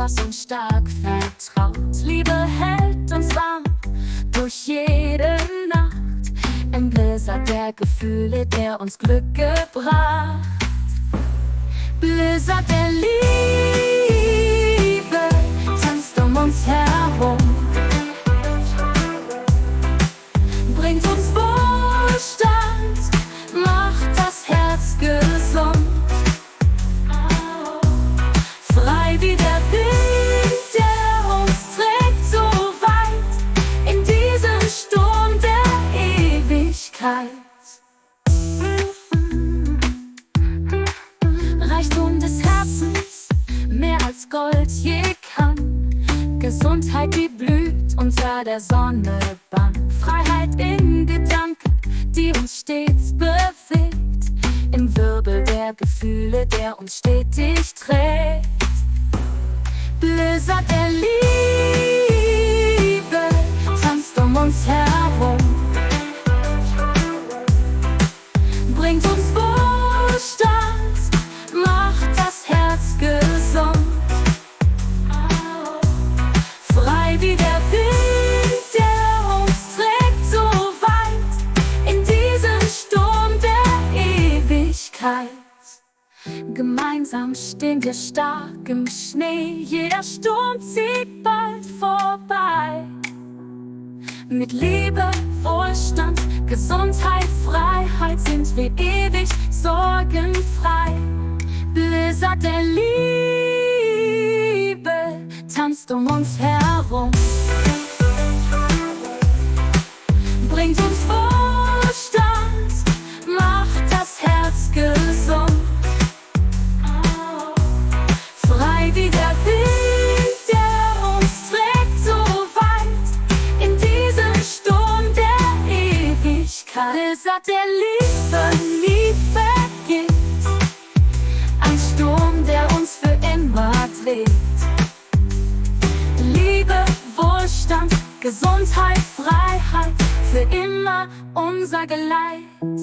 was uns stark vertraut. Liebe hält uns warm durch jede Nacht. Im Blizzard der Gefühle, der uns Glück gebracht. Blizzard der Liebe tanzt um uns herum, bringt uns Wohlstand, macht das Herz gesund. Frei wie der Wind, der uns trägt so weit in diesen Sturm der Ewigkeit. Reichtum des Herzens, mehr als Gold je kann. Gesundheit, die blüht unter der Sonne bang. Freiheit in Gedanken, die uns stets bewegt. Im Wirbel der Gefühle, der uns stetig trägt. Blizzard der Liebe tanzt um uns herum, bringt uns Wohlstand, macht das Herz gesund. Frei wie der Wind, der uns trägt so weit in diesen Sturm der Ewigkeit. Gemeinsam stehen wir stark im Schnee, jeder Sturm zieht bald vorbei. Mit Liebe, Wohlstand, Gesundheit, Freiheit sind wir ewig sorgenfrei. Blizzard der Liebe tanzt um uns herum, bringt uns Wohlstand, macht das Herz gesund. Frei wie der Wind, der uns trägt so weit in diesen Sturm der Ewigkeit. Blizzard der Liebe nie vergeht, ein Sturm, der uns für immer trägt. Liebe, Wohlstand, Gesundheit, Freiheit, für immer unser Geleit.